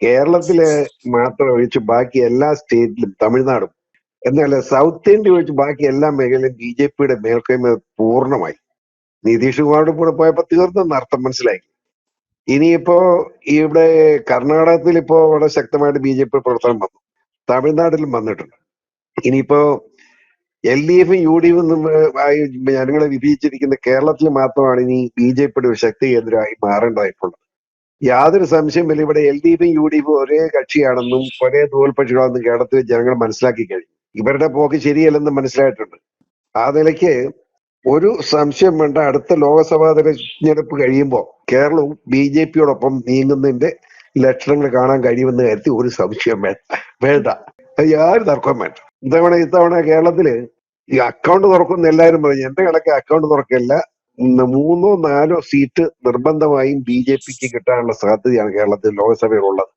കേരളത്തില് മാത്രം ഒഴിച്ച് ബാക്കി എല്ലാ സ്റ്റേറ്റിലും, തമിഴ്നാടും, എന്നാൽ സൗത്ത് ഇന്ത്യ ഒഴിച്ച് ബാക്കി എല്ലാ മേഖലയിലും BJP-യുടെ മേൽക്കൈമ പൂർണ്ണമായി. നിതീഷ് കുമാറുടെ കൂടെ പോയപ്പോ തീർന്നെന്ന് അർത്ഥം മനസ്സിലായി. ഇനിയിപ്പോ ഇവിടെ കർണാടകത്തിൽ ഇപ്പോ വളരെ ശക്തമായിട്ട് BJP പ്രവർത്തനം വന്നു, തമിഴ്നാട്ടിലും വന്നിട്ടുണ്ട്. ഇനിയിപ്പോ LDF-ഉം UDF-ഉം ആയി ജനങ്ങളെ വിഭജിച്ചിരിക്കുന്ന കേരളത്തിൽ മാത്രമാണ് ഇനി BJP-യുടെ ഒരു ശക്തി കേന്ദ്രമായി മാറേണ്ടതായിട്ടുള്ളത്. യാതൊരു സംശയമില്ല, ഇവിടെ LDF-ഉം UDF-ഉം ഒരേ കക്ഷിയാണെന്നും ഒരേ തോൽപക്ഷികളാണെന്നും കേരളത്തിലെ ജനങ്ങൾ മനസ്സിലാക്കി കഴിഞ്ഞു. ഇവരുടെ പോക്ക് ശരിയല്ലെന്ന് മനസ്സിലായിട്ടുണ്ട്. ആ നിലയ്ക്ക് ഒരു സംശയം വേണ്ട, അടുത്ത ലോക്സഭാ തെരഞ്ഞെടുപ്പ് കഴിയുമ്പോൾ കേരളവും BJP-യോടൊപ്പം നീങ്ങുന്നതിന്റെ ലക്ഷണങ്ങൾ കാണാൻ കഴിയുമെന്ന് കരുതി ഒരു സംശയം വേണ്ട. യാതൊരു തർക്കവും വേണ്ട. ഇത്തവണ കേരളത്തില് ഈ അക്കൗണ്ട് തുറക്കുന്ന എല്ലാവരും പറഞ്ഞു. എന്റെ കണക്ക് അക്കൗണ്ട് തുറക്കല്ല, 3 or 4 സീറ്റ് നിർബന്ധമായും BJP-ക്ക് കിട്ടാനുള്ള സാധ്യതയാണ് കേരളത്തിൽ ലോക്സഭയിലുള്ളത്.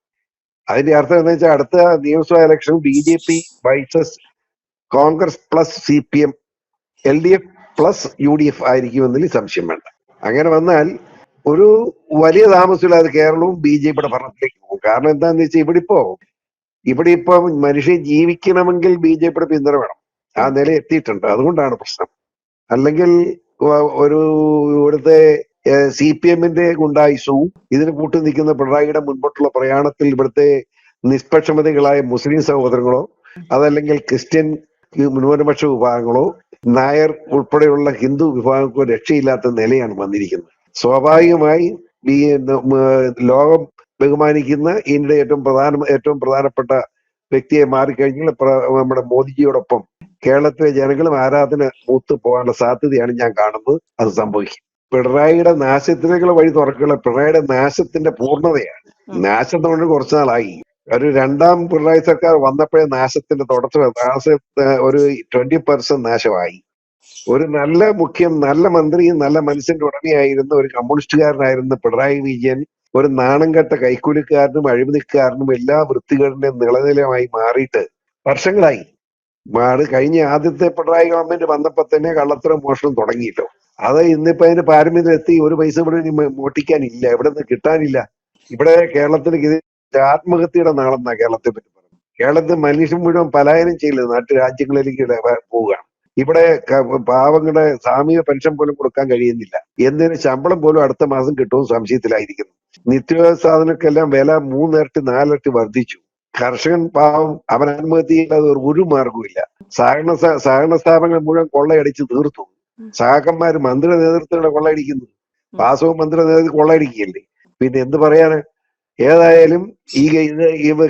അതിന്റെ അർത്ഥം എന്താ വെച്ചാൽ അടുത്ത നിയമസഭാ election BJP vs Congress plus CPM, LDF plus UDF ആയിരിക്കുമെന്നതിൽ സംശയം വേണ്ട. അങ്ങനെ വന്നാൽ ഒരു വലിയ താമസമില്ലാതെ കേരളവും BJP-യുടെ ഭരണത്തിലേക്ക് പോകും. കാരണം എന്താണെന്ന് വെച്ചാൽ ഇവിടെ ഇപ്പൊ മനുഷ്യൻ ജീവിക്കണമെങ്കിൽ BJP-യുടെ പിന്തുണ വേണം. ആ നില എത്തിയിട്ടുണ്ട്. അതുകൊണ്ടാണ് പ്രശ്നം. അല്ലെങ്കിൽ ഒരു ഇവിടുത്തെ CPM-ന്റെ ഗുണ്ടായുസവും ഇതിന് കൂട്ടു നിൽക്കുന്ന പിണറായിയുടെ മുൻപോട്ടുള്ള പ്രയാണത്തിൽ ഇവിടുത്തെ നിഷ്പക്ഷമതികളായ മുസ്ലിം സഹോദരങ്ങളോ അതല്ലെങ്കിൽ ക്രിസ്ത്യൻ ന്യൂനപക്ഷ വിഭാഗങ്ങളോ നായർ ഉൾപ്പെടെയുള്ള ഹിന്ദു വിഭാഗങ്ങൾക്കോ രക്ഷയില്ലാത്ത നിലയാണ് വന്നിരിക്കുന്നത്. സ്വാഭാവികമായി ലോകം ബഹുമാനിക്കുന്ന ഇന്ത്യയുടെ ഏറ്റവും പ്രധാനപ്പെട്ട വ്യക്തിയെ മാറിക്കഴിഞ്ഞാൽ നമ്മുടെ മോദിജിയോടൊപ്പം കേരളത്തിലെ ജനങ്ങളും ആരാധന മൂത്ത് പോകാനുള്ള സാധ്യതയാണ് ഞാൻ കാണുന്നത്. അത് സംഭവിക്കും. പിണറായിയുടെ നാശത്തിലേക്കുള്ള വഴി തുറക്കുക പിണറായിയുടെ നാശത്തിന്റെ പൂർണ്ണതയാണ്. നാശം കൊണ്ട് കുറച്ചു നാളായി. ഒരു രണ്ടാം പിണറായി സർക്കാർ വന്നപ്പോഴേ നാശത്തിന്റെ ഒരു 20% നാശമായി. ഒരു നല്ല നല്ല മന്ത്രിയും നല്ല മനുഷ്യന്റെ ഉടമയായിരുന്ന ഒരു കമ്മ്യൂണിസ്റ്റുകാരനായിരുന്ന പിണറായി വിജയൻ ഒരു നാണം കെട്ട കൈക്കൂലിക്കാരനും അഴിമതിക്കാരനും എല്ലാ വൃത്തികളുടെയും നിളനിലമായി മാറിയിട്ട് വർഷങ്ങളായി. കഴിഞ്ഞ ആദ്യത്തെ പിണറായി ഗവൺമെന്റ് വന്നപ്പോ തന്നെ കള്ളത്തരം മോഷണം തുടങ്ങിയില്ലോ. അത് ഇന്നിപ്പോ അതിന്റെ പാരമ്യത്തിലെത്തി. ഒരു പൈസ ഇവിടെ മോട്ടിക്കാനില്ല, ഇവിടെ നിന്ന് കിട്ടാനില്ല. ഇവിടെ കേരളത്തിന് ആത്മഹത്യയുടെ നാളെന്നാ കേരളത്തെ പറ്റി പറയുന്നത്. കേരളത്തിൽ മനുഷ്യൻ മുഴുവൻ പലായനം ചെയ്യില്ല, നാട്ടുരാജ്യങ്ങളിലേക്ക് പോവുകയാണ്. ഇവിടെ പാവങ്ങളുടെ സാമൂഹിക പെൻഷൻ പോലും കൊടുക്കാൻ കഴിയുന്നില്ല. എന്തിന് ശമ്പളം പോലും അടുത്ത മാസം കിട്ടുമെന്ന് സംശയത്തിലായിരിക്കുന്നു. നിത്യോപയോഗ സാധനങ്ങൾക്കെല്ലാം വില 3 ഇരട്ടി 4 ഇരട്ടി വർദ്ധിച്ചു. കർഷകൻ പാവം അവൻ ആത്മഹത്യ ചെയ്യാതെ ഒരു മാർഗവുമില്ല. സഹകരണ സ്ഥാപനങ്ങൾ മുഴുവൻ കൊള്ളയടിച്ച് തീർത്തു. സഹാക്കന്മാര് മന്ത്രി നേതൃത്വങ്ങളെ കൊള്ളയടിക്കുന്നു. വാസവും മന്ത്രി നേതൃത്വം കൊള്ളയടിക്കുകയല്ലേ. പിന്നെ എന്ത് പറയാന്? ഏതായാലും ഈ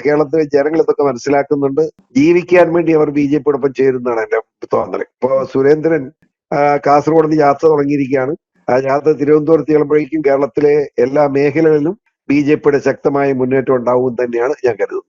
കേരളത്തിലെ ജനങ്ങൾ ഇതൊക്കെ മനസ്സിലാക്കുന്നുണ്ട്. ജീവിക്കാൻ വേണ്ടി അവർ BJP-യോടൊപ്പം ചേരുന്നതാണ് എന്റെ തോന്നൽ. ഇപ്പൊ സുരേന്ദ്രൻ കാസർഗോഡ് നിന്ന് യാത്ര തുടങ്ങിയിരിക്കുകയാണ്. ആ യാത്ര തിരുവനന്തപുരത്ത് ചെല്ലുമ്പോഴേക്കും കേരളത്തിലെ എല്ലാ മേഖലകളിലും BJP-യുടെ ശക്തമായ മുന്നേറ്റം ഉണ്ടാവും തന്നെയാണ് ഞാൻ കരുതുന്നത്.